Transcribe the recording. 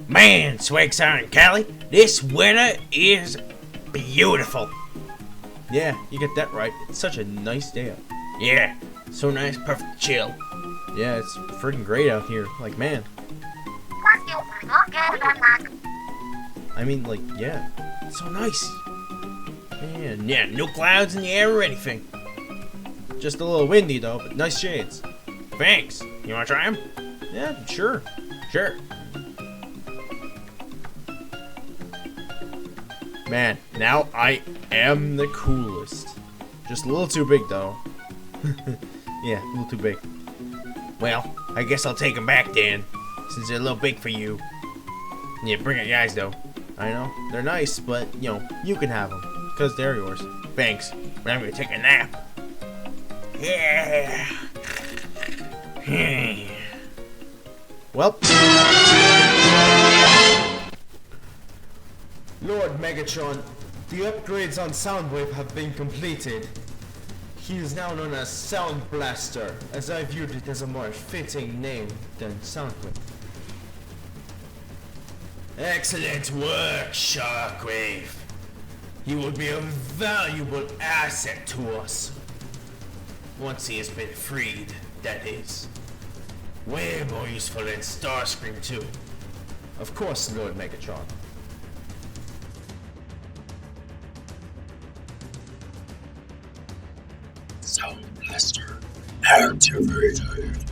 Man, Swagsire and Callie, this weather is beautiful. Yeah, you get that right. It's such a nice day out. Yeah, so nice, perfect chill. Yeah, it's freaking great out here. Like, man. I mean, like, yeah. It's so nice. Man, yeah, no clouds in the air or anything. Just a little windy, though, but nice shades. Thanks. You wanna try them? Yeah, sure. Sure. Man, now I am the coolest. Just a little too big, though. Yeah, a little too big. Well, I guess I'll take them back then, since they're a little big for you. Yeah, bring it, guys, though. I know, they're nice, but, you know, you can have them, because they're yours. Thanks, but I'm gonna take a nap. Yeah. Well. Lord Megatron, the upgrades on Soundwave have been completed. He is now known as Sound Blaster, as I viewed it as a more fitting name than Soundwave. Excellent work, Shockwave. He will be a valuable asset to us. Once he has been freed, that is. Way more useful than Starscream too. Of course, Lord Megatron. Sound Blaster activated.